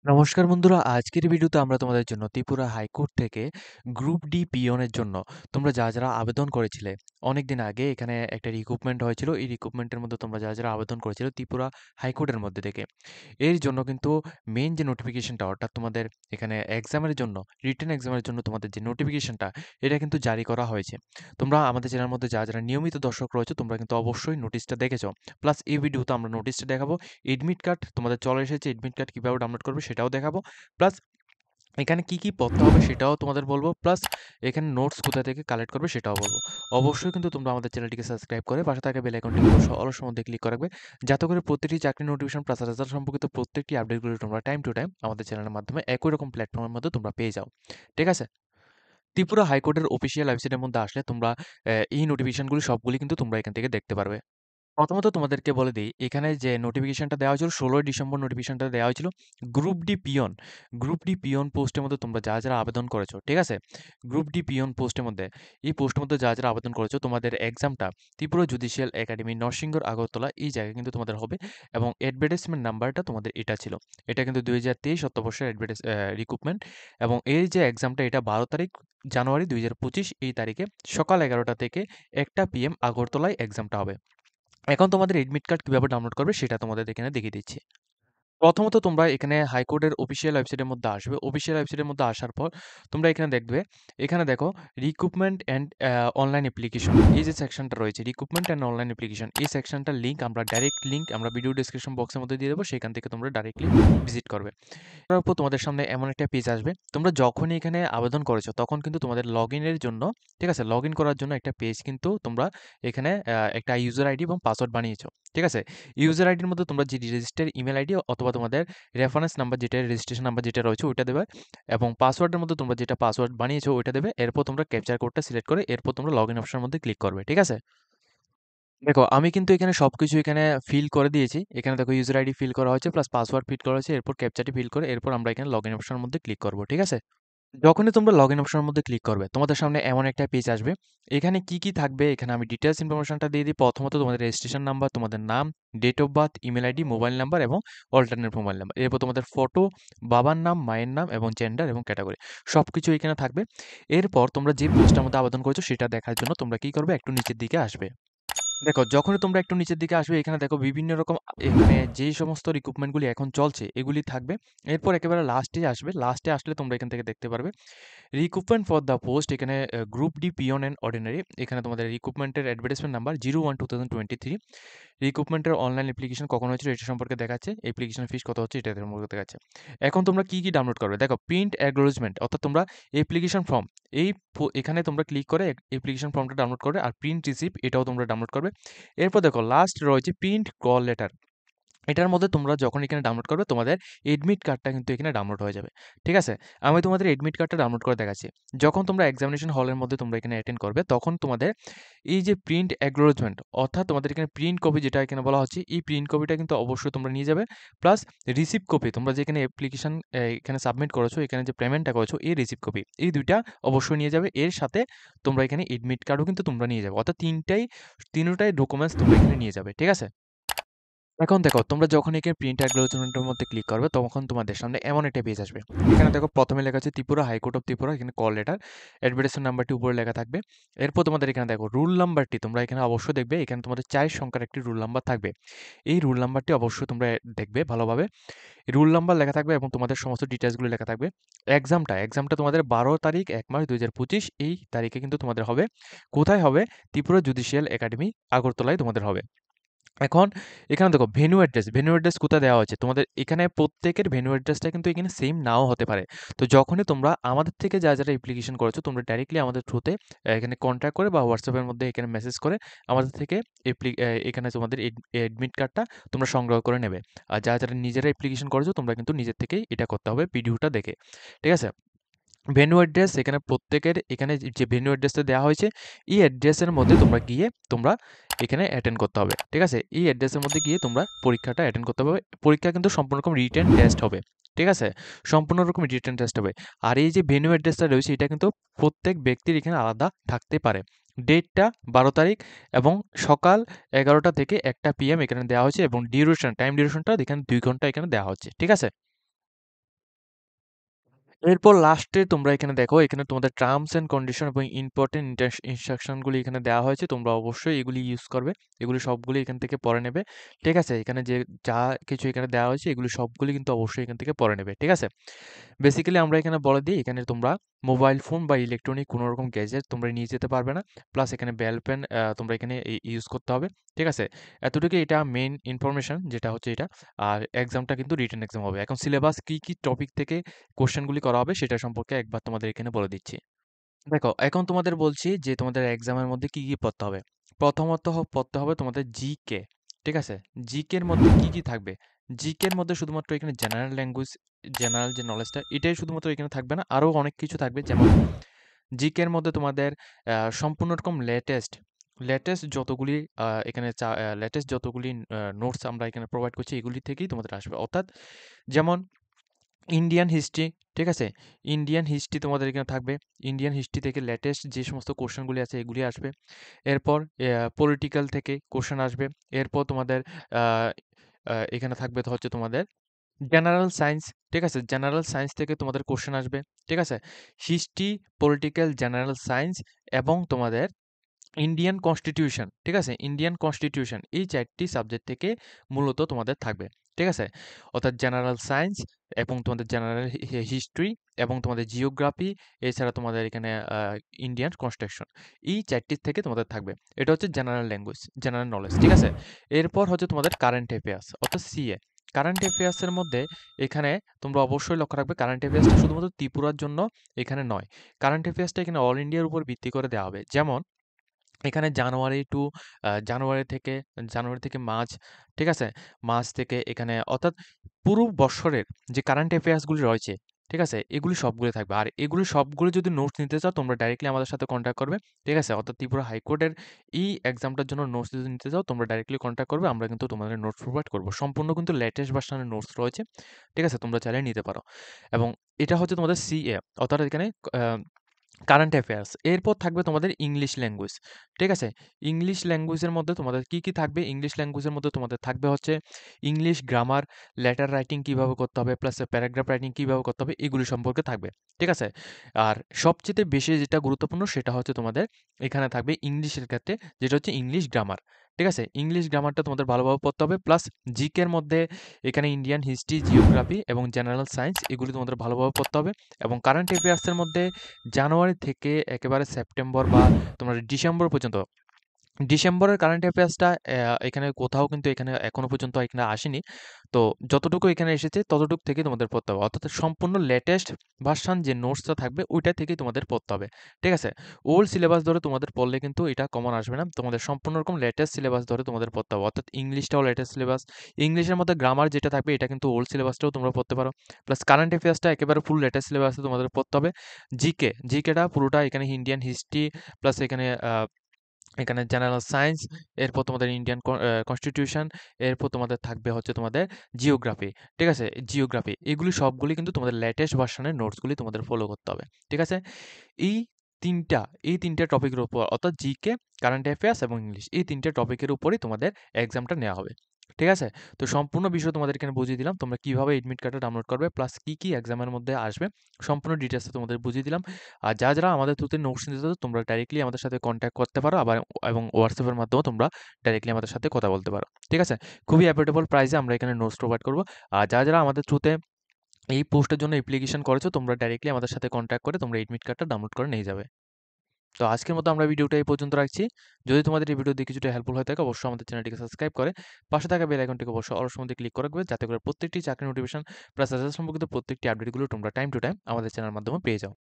নমস্কার বন্ধুরা, আজকের ভিডিওতে আমরা তোমাদের জন্য ত্রিপুরা হাইকোর্ট থেকে গ্রুপ ডি পিওনের জন্য তোমরা যারা আবেদন করেছিলে অনেকদিন আগে এখানে একটা রিক্রুটমেন্ট হয়েছিল। এই রিক্রুটমেন্টের মধ্যে তোমরা যারা আবেদন করেছিলে ত্রিপুরা হাইকোর্টের মধ্যে থেকে, এর জন্য কিন্তু মেইন যে নোটিফিকেশনটা অর্থাৎ তোমাদের এখানে এক্সামের জন্য, রিটেন এক্সামের জন্য তোমাদের যে নোটিফিকেশনটা এটা কিন্তু জারি করা হয়েছে। তোমরা আমাদের চ্যানেলের মধ্যে যারা নিয়মিত দর্শক রয়েছে তোমরা কিন্তু অবশ্যই নোটিশটা দেখেছো। প্লাস এই ভিডিওতে আমরা নোটিশটা দেখাবো, এডমিট কার্ড তোমাদের চলে এসেছে, এডমিট কার্ড কীভাবে ডাউনলোড করবে সেটাও দেখাবো। প্লাস এখানে কি কি পড়তে হবে সেটাও তোমাদের বলবো। প্লাস এখানে নোটস কোথা থেকে কালেক্ট করবে সেটাও বলবো। অবশ্যই কিন্তু তোমরা আমাদের চ্যানেলটিকে সাবস্ক্রাইব করে পাশে থাকা বেল আইকনটি অলস মধ্যে ক্লিক করে রাখবে, যাতে করে প্রতিটি চাকরি নোটিফিকেশন প্লাস রেজাল্ট সম্পর্কিত প্রত্যেকটি আপডেটগুলো তোমরা টাইম টু টাইম আমাদের চ্যানেলের মাধ্যমে একই রকম প্ল্যাটফর্মের মধ্যে তোমরা পেয়ে যাও। ঠিক আছে? ত্রিপুরা হাইকোর্টের অফিসিয়াল ওয়েবসাইটের মধ্যে আসলে তোমরা এই নোটিফিকেশনগুলি সবগুলি কিন্তু তোমরা এখান থেকে দেখতে পারবে। প্রথমত তোমাদেরকে বলে দিই, এখানে যে নোটিফিকেশনটা দেওয়া হয়েছিল 16ই ডিসেম্বর নোটিফিকেশনটা দেওয়া হয়েছিল group D peon. Group D peon পোস্টের মধ্যে তোমরা যারা আবেদন করেছো, ঠিক আছে? গ্রুপ ডি পিওন পোস্টের মধ্যে, এই পোস্টের মধ্যে যারা আবেদন করেছো তোমাদের এক্সামটা ত্রিপুরা জুডিশিয়াল একাডেমি নরসিংগড় আগরতলা এই জায়গায় কিন্তু তোমাদের হবে। এবং অ্যাডভার্টাইজমেন্ট নাম্বারটা তোমাদের এটা ছিল, এটা কিন্তু 2023 অর্থবর্ষের রিক্রুটমেন্ট। এবং এই যে এক্সামটা এটা 12 তারিখ জানুয়ারি 2025 এই তারিখে সকাল 11টা থেকে 1টা PM আগরতলায় এক্সামটা হবে। এখন তোমাদের এডমিট কার্ড কিভাবে ডাউনলোড করবে সেটা তোমাদের এখানে দেখিয়ে দিচ্ছি। প্রথমত তোমরা এখানে হাইকোর্টের অফিসিয়াল ওয়েবসাইটের মধ্যে আসবে। অফিসিয়াল ওয়েবসাইটের মধ্যে আসার পর তোমরা এখানে দেখবে, এখানে দেখো রিক্রুটমেন্ট অ্যান্ড অনলাইন অ্যাপ্লিকেশন, এই যে সেকশনটা রয়েছে রিক্রুটমেন্ট অ্যান্ড অনলাইন অ্যাপ্লিকেশন, এই সেকশনটার লিঙ্ক আমরা ডাইরেক্ট লিঙ্ক আমরা ভিডিও ডেসক্রিপশন বক্সের মধ্যে দিয়ে দেবো, সেখান থেকে তোমরা ডাইরেক্টলি ভিজিট করবে। তারপর তোমাদের সামনে এমন একটা পেজ আসবে। তোমরা যখনই এখানে আবেদন করেছো তখন কিন্তু তোমাদের লগইনের জন্য, ঠিক আছে, লগইন করার জন্য একটা পেজ কিন্তু তোমরা এখানে একটা ইউজার আইডি এবং পাসওয়ার্ড বানিয়েছো। ঠিক আছে? ইউজার আইডির মধ্যে তোমরা যে রেজিস্টার ইমেল আইডি অথবা তোমাদের রেফারেন্স নাম্বার যেটা রেজিস্ট্রেশন নাম্বার যেটা রয়েছে ওইটা দেবে। এবং পাসওয়ার্ডের মধ্যে তোমরা যেটা পাসওয়ার্ড বানিয়েছো ওইটা দেবে। এরপর তোমরা ক্যাপচার কোডটা সিলেক্ট করে এরপর তোমরা লগইন অপশনের মধ্যে ক্লিক করবে। ঠিক আছে? দেখো আমি কিন্তু এখানে সবকিছু এখানে ফিল করে দিয়েছি। এখানে দেখো ইউজার আইডি ফিল করা হয়েছে, প্লাস পাসওয়ার্ড ফিল করা হয়েছে, এরপর ক্যাপচাটি ফিল করে এরপর আমরা এখানে লগইন অপশনের মধ্যে ক্লিক করব। ঠিক আছে? যখনই তোমরা লগইন অপশনের মধ্যে ক্লিক করবে তোমাদের সামনে এমন একটা পেজ আসবে। এখানে কি কি থাকবে এখানে আমি ডিটেইলস ইনফরমেশনটা দিয়ে দিই। প্রথমত তোমাদের রেজিস্ট্রেশন নাম্বার, তোমাদের নাম, date of birth, email ID, mobile number এবং অল্টারনেট মোবাইল নাম্বার। এরপর তোমাদের ফটো, বাবার নাম, মায়ের নাম এবং জেন্ডার এবং ক্যাটাগরি সবকিছু এখানে থাকবে। এরপর তোমরা যে পোস্টটার মধ্যে আবেদন করেছো সেটা দেখার জন্য তোমরা কি করবে, একটু নিচের দিকে আসবে। দেখো যখনই তোমরা একটু নিচের দিকে আসবে এখানে দেখো বিভিন্ন রকম এখানে যেই সমস্ত রিক্রুটমেন্টগুলি এখন চলছে এগুলি থাকবে। এরপর একেবারে লাস্টে আসবে, লাস্টে আসলে তোমরা এখান থেকে দেখতে পারবে রিক্রুটমেন্ট ফর দ্য পোস্ট। এখানে group D peon and ordinary, এখানে তোমাদের রিক্রুটমেন্টের অ্যাডভার্টাইজমেন্ট নাম্বার 01/2023। রিক্রুটমেন্টের অনলাইন অ্যাপ্লিকেশন কখন হয়েছিল এটা সম্পর্কে দেখাচ্ছে, অ্যাপ্লিকেশন ফিস কত হচ্ছে এটা সম্পর্কে দেখাচ্ছে। এখন তোমরা কি কি ডাউনলোড করবে দেখো, প্রিন্ট অ্যাকনোলেজমেন্ট অর্থাৎ তোমরা অ্যাপ্লিকেশন ফর্ম, এই এখানে তোমরা ক্লিক করে অ্যাপ্লিকেশন ফর্মটা ডাউনলোড করবে। আর প্রিন্ট রিসিপ্ট এটাও তোমরা ডাউনলোড করবে। এরপর দেখো লাস্ট রয়েছে প্রিন্ট কল লেটার। এটার মধ্যে তোমরা যখন এখানে ডাউনলোড করবে তোমাদের এডমিট কার্ডটা কিন্তু এখানে ডাউনলোড হয়ে যাবে। ঠিক আছে? আমি তোমাদের এডমিট কার্ডটা ডাউনলোড করে দেখাচ্ছি। যখন তোমরা এক্সামিনেশন হলের মধ্যে তোমরা এখানে অ্যাটেন্ড করবে তখন তোমাদের এই যে প্রিন্ট অ্যাকনোলেজমেন্ট অর্থাৎ তোমাদের এখানে প্রিন্ট কপি যেটা এখানে বলা হচ্ছে এই প্রিন্ট কপিটা কিন্তু অবশ্যই তোমরা নিয়ে যাবে। প্লাস রিসিপ্ট কপি, তোমরা যেখানে অ্যাপ্লিকেশন এখানে সাবমিট করেছো, এখানে যে পেমেন্টটা করেছো এই রিসিপ্ট কপি, এই ২টা অবশ্যই নিয়ে যাবে। এর সাথে তোমরা এখানে এডমিট কার্ডও কিন্তু তোমরা নিয়ে যাবে। অর্থাৎ ৩টাই ডকুমেন্টস তোমরা এখানে নিয়ে যাবে। ঠিক আছে? এখন দেখো তোমরা যখন এখানে প্রিন্ট অ্যাকনোলেজমেন্টের মধ্যে ক্লিক করবে তখন তোমাদের সামনে এমন একটা পেজ আসবে। এখানে দেখো প্রথমে লেখা আছে ত্রিপুরা হাইকোর্ট অফ ত্রিপুরা, এখানে কল লেটার, অ্যাডভার্টাইজমেন্ট নাম্বারটি উপরে লেখা থাকবে। এরপর তোমাদের এখানে দেখো রুল নাম্বারটি তোমরা এখানে অবশ্যই দেখবে, এখানে তোমাদের 4 সংখ্যার একটি রুল নাম্বার থাকবে। এই রুল নাম্বারটি অবশ্যই তোমরা দেখবে ভালোভাবে। রুল নাম্বার লেখা থাকবে এবং তোমাদের সমস্ত ডিটেইলসগুলো লেখা থাকবে। এক্সামটা তোমাদের 12 তারিখ 1 মাস 2025 এই তারিখে কিন্তু তোমাদের হবে। কোথায় হবে? ত্রিপুরা জুডিশিয়াল একাডেমি আগরতলায় তোমাদের হবে। এখন এখানে দেখো ভেন্যু অ্যাড্রেস কোথায় দেওয়া হয়েছে তোমাদের এখানে প্রত্যেকের ভেন্যু অ্যাড্রেসটা কিন্তু এখানে সেম নাও হতে পারে। তো যখনই তোমরা আমাদের থেকে যারা অ্যাপ্লিকেশন করেছো তোমরা ডাইরেক্টলি আমাদের থ্রুতে এখানে কন্ট্যাক্ট করে বা হোয়াটসঅ্যাপের মধ্যে এখানে মেসেজ করে আমাদের থেকে এখানে তোমাদের এডমিট কার্ডটা তোমরা সংগ্রহ করে নেবে। আর যারা নিজেরা অ্যাপ্লিকেশন করেছো তোমরা কিন্তু নিজের থেকেই এটা করতে হবে ভিডিওটা দেখে। ঠিক আছে? ভেন্যু অ্যাড্রেস এখানে প্রত্যেকের এখানে যে ভেন্যু অ্যাড্রেসটা দেওয়া হয়েছে এই অ্যাড্রেসের মধ্যে তোমরা গিয়ে তোমরা এখানে অ্যাটেন্ড করতে হবে। ঠিক আছে? এই অ্যাড্রেসের মধ্যে গিয়ে তোমরা পরীক্ষাটা অ্যাটেন্ড করতে হবে। পরীক্ষা কিন্তু সম্পূর্ণ রকম রিটেন টেস্ট হবে। ঠিক আছে? সম্পূর্ণ রকম রিটেন টেস্ট হবে। আর এই যে ভেন্যু অ্যাড্রেসটা রয়েছে এটা কিন্তু প্রত্যেক ব্যক্তির এখানে আলাদা থাকতে পারে। ডেটটা 12 তারিখ এবং সকাল 11টা থেকে 1টা PM এখানে দেওয়া হয়েছে এবং টাইম ডিউরেশনটা এখানে 2 ঘন্টা এখানে দেওয়া হচ্ছে। ঠিক আছে? এরপর লাস্টে তোমরা এখানে দেখো, এখানে তোমাদের টার্মস অ্যান্ড কন্ডিশন এবং ইম্পর্টেন্ট ইনস্ট্রাকশনগুলি এখানে দেওয়া হয়েছে। তোমরা অবশ্যই এগুলি ইউজ করবে। এগুলি সবগুলি এখান থেকে পড়ে নেবে। ঠিক আছে? এখানে যে যা কিছু এখানে দেওয়া হয়েছে এগুলি সবগুলি কিন্তু অবশ্যই এখান থেকে পড়ে নেবে। ঠিক আছে? বেসিক্যালি আমরা এখানে বলে দিই, এখানে তোমরা মোবাইল ফোন বা ইলেকট্রনিক কোনো রকম গ্যাজেট তোমরা নিয়ে যেতে পারবে না। প্লাস এখানে বেল পেন তোমরা এখানে ইউজ করতে হবে। ঠিক আছে? এতটুকু এটা মেইন ইনফরমেশন যেটা হচ্ছে এটা। আর এক্সামটা কিন্তু রিটেন এক্সাম হবে। এখন সিলেবাস কি টপিক থেকে কোশ্চেনগুলি করা হবে সেটা সম্পর্কে একবার তোমাদের এখানে বলে দিচ্ছি। দেখো, এখন তোমাদের বলছি যে তোমাদের এক্সামের মধ্যে কি পড়তে হবে। প্রথমত পড়তে হবে তোমাদের জিকে। ঠিক আছে? জিকে এর মধ্যে কি থাকবে? জিকে এর মধ্যে শুধুমাত্র এখানে জেনারেল ল্যাঙ্গুয়েজ, জেনারেল যে নলেজটা এটাই শুধুমাত্র এখানে থাকবে না। আরো অনেক কিছু থাকবে। যেমন জিকে এর মধ্যে তোমাদের সম্পূর্ণ রকম লেটেস্ট যতগুলি এখানে লেটেস্ট যতগুলি নোটস আমরা এখানে প্রোভাইড করছি এগুলি থেকেই তোমাদের আসবে। অর্থাৎ যেমন ইন্ডিয়ান হিস্ট্রি, ঠিক আছে? ইন্ডিয়ান হিস্ট্রি তোমাদের এখানে থাকবে। ইন্ডিয়ান হিস্ট্রি থেকে লেটেস্ট যে সমস্ত কোশ্চেনগুলি আছে এগুলি আসবে। এরপর পলিটিক্যাল থেকে কোশ্চেন আসবে। এরপর তোমাদের আ আ এখানে থাকবে হচ্ছে তোমাদের জেনারেল সায়েন্স, ঠিক আছে? জেনারেল সায়েন্স থেকে তোমাদের কোশ্চেন আসবে। ঠিক আছে? হিস্ট্রি, পলিটিক্যাল, জেনারেল সায়েন্স এবং তোমাদের ইন্ডিয়ান কনস্টিটিউশন, ঠিক আছে? ইন্ডিয়ান কনস্টিটিউশন এই ৪ টি সাবজেক্ট থেকে মূলত তোমাদের থাকবে। ঠিক আছে? অর্থাৎ জেনারেল সায়েন্স এবং তোমাদের জেনারেল হিস্ট্রি এবং তোমাদের জিওগ্রাফি, এছাড়া তোমাদের এখানে ইন্ডিয়ান কনস্ট্রাকশন। এই ৪ টির থেকে তোমাদের থাকবে। এটা হচ্ছে জেনারেল ল্যাঙ্গুয়েজ, জেনারেল নলেজ। ঠিক আছে? এরপর হচ্ছে তোমাদের কারেন্ট অ্যাফেয়ার্স অর্থাৎ সিএ। কারেন্ট অ্যাফেয়ার্স এর মধ্যে এখানে তোমরা অবশ্যই লক্ষ্য রাখবে, কারেন্ট অ্যাফেয়ার্সটা শুধুমাত্র ত্রিপুরার জন্য এখানে নয়। কারেন্ট অ্যাফেয়ার্সটা এখানে অল ইন্ডিয়ার উপর ভিত্তি করে দেওয়া হবে। যেমন এখানে জানুয়ারি থেকে মার্চ, ঠিক আছে? মার্চ থেকে এখানে অর্থাৎ পুরো বৎসরের যে কারেন্ট অ্যাফেয়ার্স গুলি রয়েছে, ঠিক আছে? এগুলি সবগুলো থাকবে। আর এগুলি সবগুলো যদি নোটস নিতে চাও তোমরা ডাইরেক্টলি আমাদের সাথে কনট্যাক্ট করবে। ঠিক আছে? অর্থাৎ ত্রিপুরা হাইকোর্টের এই এক্সামটার জন্য নোটস যদি নিতে চাও তোমরা ডাইরেক্টলি কনট্যাক্ট করবে। আমরা কিন্তু তোমাদের নোটস প্রোভাইড করব। সম্পূর্ণ কিন্তু লেটেস্ট ভার্সনের নোটস রয়েছে। ঠিক আছে? তোমরা চাইলে নিতে পারো। এবং এটা হচ্ছে তোমাদের সিএ অর্থাৎ এখানে আ কারেন্ট অ্যাফেয়ার্স। এরপর থাকবে তোমাদের ইংলিশ ল্যাঙ্গুয়েজ। ঠিক আছে? ইংলিশ ল্যাঙ্গুয়েজের মধ্যে তোমাদের কি থাকবে? ইংলিশ ল্যাঙ্গুয়েজের মধ্যে তোমাদের থাকবে হচ্ছে ইংলিশ গ্রামার, লেটার রাইটিং কিভাবে করতে হবে, প্লাস প্যারাগ্রাফ রাইটিং কিভাবে করতে হবে, এগুলি সম্পর্কে থাকবে। ঠিক আছে? আর সবচাইতে বেশি যেটা গুরুত্বপূর্ণ সেটা হচ্ছে তোমাদের এখানে থাকবে ইংলিশের ক্ষেত্রে, যেটা হচ্ছে ইংলিশ গ্রামার। ঠিক আছে? ইংলিশ গ্রামারটা তোমাদের ভালোভাবে পড়তে হবে। প্লাস জিকের মধ্যে এখানে ইন্ডিয়ান হিস্ট্রি, জিওগ্রাফি এবং জেনারেল সায়েন্স এগুলি তোমাদের ভালোভাবে পড়তে হবে। এবং কারেন্ট অ্যাফেয়ার্সের মধ্যে জানুয়ারি থেকে একেবারে সেপ্টেম্বর বা তোমরা ডিসেম্বর পর্যন্ত, ডিসেম্বরের কারেন্ট অ্যাফেয়ার্সটা এখানে কোথাও কিন্তু এখানে এখনো পর্যন্ত এখানে আসেনি। তো যতটুকু এখানে এসেছে ততটুকু থেকেই তোমাদের পড়তে হবে। অর্থাৎ সম্পূর্ণ লেটেস্ট ভার্সন যে নোটসটা থাকবে ওইটা থেকেই তোমাদের পড়তে হবে। ঠিক আছে? ওল্ড সিলেবাস ধরে তোমাদের পড়লে কিন্তু এটা কমন আসবে না। তোমাদের সম্পূর্ণ রকম লেটেস্ট সিলেবাস ধরে তোমাদের পড়তে হবে। অর্থাৎ ইংলিশটাও লেটেস্ট সিলেবাস। ইংলিশের মধ্যে গ্রামার যেটা থাকবে এটা কিন্তু ওল্ড সিলেবাসটাও তোমরা পড়তে পারো। প্লাস কারেন্ট অ্যাফেয়ার্সটা একেবারে ফুল লেটেস্ট সিলেবাসে তোমাদের পড়তে হবে। জিকেটা পুরোটা এখানে ইন্ডিয়ান হিস্ট্রি প্লাস এখানে জেনারেল সায়েন্স, এরপর তোমাদের ইন্ডিয়ান কনস্টিটিউশন, এরপর তোমাদের থাকবে হচ্ছে তোমাদের জিওগ্রাফি। ঠিক আছে? জিওগ্রাফি এগুলি সবগুলি কিন্তু তোমাদের লেটেস্ট ভার্সনের নোটসগুলি তোমাদের ফলো করতে হবে। ঠিক আছে? এই ৩ টা এই ৩ টা টপিকের উপর অর্থাৎ জিকে, কারেন্ট অ্যাফেয়ার্স এবং ইংলিশ এই ৩ টা টপিকের উপরেই তোমাদের এক্সামটা নেওয়া হবে। ঠিক আছে? তো সম্পূর্ণ বিষয় তোমাদের এখানে বুঝিয়ে দিলাম। তোমরা কিভাবে এডমিট কার্ডটা ডাউনলোড করবে প্লাস কি এক্সামের মধ্যে আসবে সম্পূর্ণ ডিটেইলসে তোমাদের বুঝিয়ে দিলাম। আর যারা আমাদের থ্রুতে নোটস নিতে চাও তোমরা ডাইরেক্টলি আমাদের সাথে কনট্যাক্ট করতে পারো আবার এবং WhatsApp এর মাধ্যমেও তোমরা ডাইরেক্টলি আমাদের সাথে কথা বলতে পারো। ঠিক আছে? খুবই অ্যাফোর্ডেবল প্রাইসে আমরা এখানে নোটস প্রোভাইড করব। আর যারা আমাদের থ্রুতে এই পোস্টের জন্য অ্যাপ্লিকেশন করেছো তোমরা ডাইরেক্টলি আমাদের সাথে কনট্যাক্ট করে তোমরা এডমিট কার্ডটা ডাউনলোড করে নিয়ে যাবে। তো আজকের মতো আমরা ভিডিওটা এই পর্যন্ত রাখছি। যদি তোমাদের এই ভিডিও দেখে কিছুটা হেল্পফুল হয়ে থাকে অবশ্যই আমাদের চ্যানেলটিকে সাবস্ক্রাইব করে পাশে থাকা বেল আইকনটিকে অবশ্যই অল সময় ক্লিক করে রাখবে যাতে করে প্রত্যেকটি চাকরি নোটিফিকেশন প্লাস রেজাল্ট সম্পর্কিত প্রত্যেকটি আপডেটগুলো তোমরা টাইম টু টাইম আমাদের চ্যানেলের মাধ্যমে পেয়ে যাও।